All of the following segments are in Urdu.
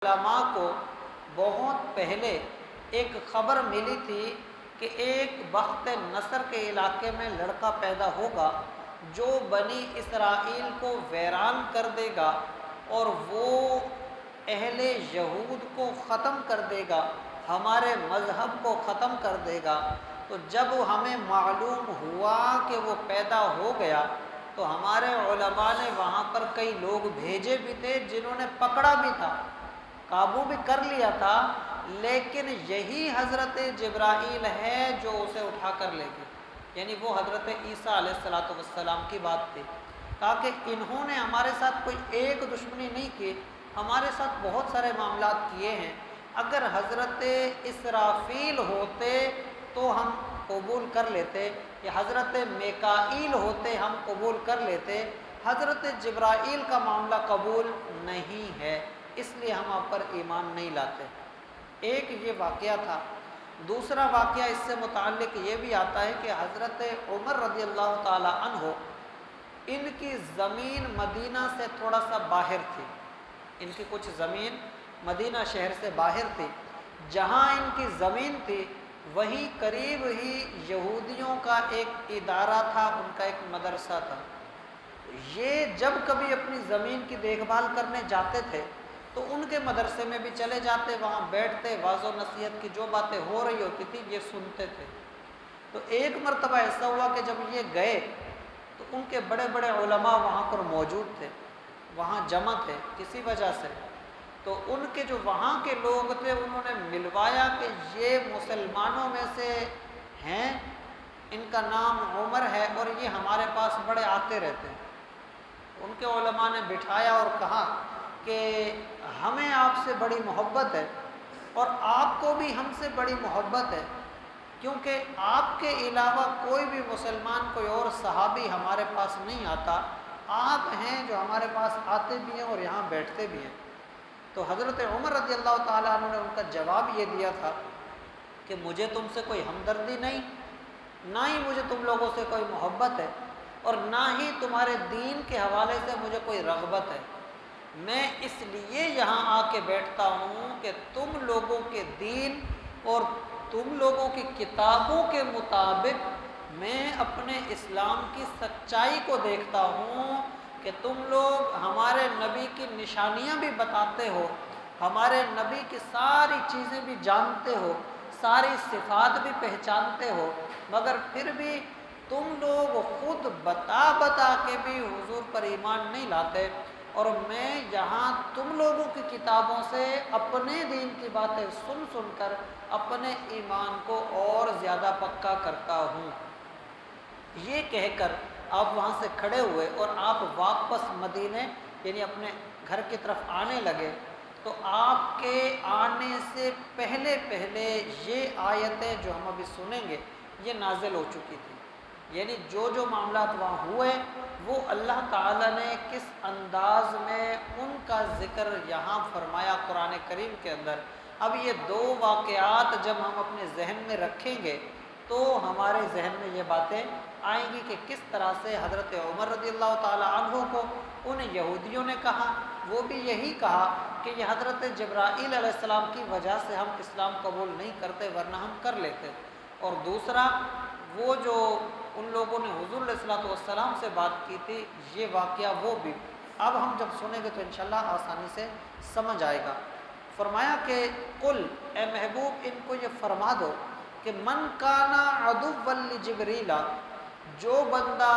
علماء کو بہت پہلے ایک خبر ملی تھی کہ ایک بخت نصر کے علاقے میں لڑکا پیدا ہوگا جو بنی اسرائیل کو ویران کر دے گا اور وہ اہل یہود کو ختم کر دے گا، ہمارے مذہب کو ختم کر دے گا۔ تو جب ہمیں معلوم ہوا کہ وہ پیدا ہو گیا تو ہمارے علماء نے وہاں پر کئی لوگ بھیجے بھی تھے جنہوں نے پکڑا بھی تھا، قابو بھی کر لیا تھا، لیکن یہی حضرت جبرائیل ہے جو اسے اٹھا کر لے گئے، یعنی وہ حضرت عیسیٰ علیہ السلام کی بات تھی۔ کہا کہ انہوں نے ہمارے ساتھ کوئی ایک دشمنی نہیں کی، ہمارے ساتھ بہت سارے معاملات کیے ہیں، اگر حضرت اسرافیل ہوتے تو ہم قبول کر لیتے، یا حضرت میکائیل ہوتے ہم قبول کر لیتے، حضرت جبرائیل کا معاملہ قبول نہیں ہے، اس لیے ہم آپ پر ایمان نہیں لاتے۔ ایک یہ واقعہ تھا۔ دوسرا واقعہ اس سے متعلق یہ بھی آتا ہے کہ حضرت عمر رضی اللہ تعالی عنہ، ان کی زمین مدینہ سے تھوڑا سا باہر تھی، ان کی کچھ زمین مدینہ شہر سے باہر تھی، جہاں ان کی زمین تھی وہیں قریب ہی یہودیوں کا ایک ادارہ تھا، ان کا ایک مدرسہ تھا۔ یہ جب کبھی اپنی زمین کی دیکھ بھال کرنے جاتے تھے تو ان کے مدرسے میں بھی چلے جاتے، وہاں بیٹھتے، واعظ و نصیحت کی جو باتیں ہو رہی ہوتی تھی یہ سنتے تھے۔ تو ایک مرتبہ ایسا ہوا کہ جب یہ گئے تو ان کے بڑے بڑے علماء وہاں پر موجود تھے، وہاں جمع تھے کسی وجہ سے، تو ان کے جو وہاں کے لوگ تھے انہوں نے ملوایا کہ یہ مسلمانوں میں سے ہیں، ان کا نام عمر ہے اور یہ ہمارے پاس بڑے آتے رہتے ہیں۔ ان کے علماء نے بٹھایا اور کہا کہ ہمیں آپ سے بڑی محبت ہے اور آپ کو بھی ہم سے بڑی محبت ہے، کیونکہ آپ کے علاوہ کوئی بھی مسلمان، کوئی اور صحابی ہمارے پاس نہیں آتا، آپ ہیں جو ہمارے پاس آتے بھی ہیں اور یہاں بیٹھتے بھی ہیں۔ تو حضرت عمر رضی اللہ تعالیٰ عنہ نے ان کا جواب یہ دیا تھا کہ مجھے تم سے کوئی ہمدردی نہیں، نہ ہی مجھے تم لوگوں سے کوئی محبت ہے، اور نہ ہی تمہارے دین کے حوالے سے مجھے کوئی رغبت ہے، میں اس لیے یہاں آ کے بیٹھتا ہوں کہ تم لوگوں کے دین اور تم لوگوں کی کتابوں کے مطابق میں اپنے اسلام کی سچائی کو دیکھتا ہوں کہ تم لوگ ہمارے نبی کی نشانیاں بھی بتاتے ہو، ہمارے نبی کی ساری چیزیں بھی جانتے ہو، ساری صفات بھی پہچانتے ہو، مگر پھر بھی تم لوگ خود بتا بتا کے بھی حضور پر ایمان نہیں لاتے، اور میں یہاں تم لوگوں کی کتابوں سے اپنے دین کی باتیں سن سن کر اپنے ایمان کو اور زیادہ پکا کرتا ہوں۔ یہ کہہ کر آپ وہاں سے کھڑے ہوئے اور آپ واپس مدینے یعنی اپنے گھر کی طرف آنے لگے، تو آپ کے آنے سے پہلے پہلے یہ آیتیں جو ہم ابھی سنیں گے یہ نازل ہو چکی تھی، یعنی جو معاملات وہاں ہوئے وہ اللہ تعالیٰ نے کس انداز میں ان کا ذکر یہاں فرمایا قرآن کریم کے اندر۔ اب یہ دو واقعات جب ہم اپنے ذہن میں رکھیں گے تو ہمارے ذہن میں یہ باتیں آئیں گی کہ کس طرح سے حضرت عمر رضی اللہ تعالیٰ عنہ کو ان یہودیوں نے کہا، وہ بھی یہی کہا کہ یہ حضرت جبرائیل علیہ السلام کی وجہ سے ہم اسلام قبول نہیں کرتے ورنہ ہم کر لیتے، اور دوسرا وہ جو ان لوگوں نے حضور علیہ السلام سے بات کی تھی یہ واقعہ وہ بھی اب ہم جب سنیں گے تو انشاءاللہ آسانی سے سمجھ آئے گا۔ فرمایا کہ قل، اے محبوب ان کو یہ فرما دو کہ من کانا عدوا لجبریل، جو بندہ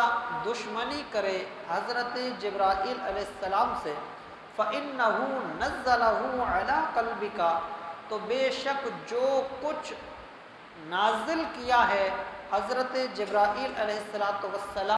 دشمنی کرے حضرت جبرائیل علیہ السلام سے، فإنہ نزلہ علی قلبک، تو بے شک جو کچھ نازل کیا ہے حضرت جبرائیل علیہ السلام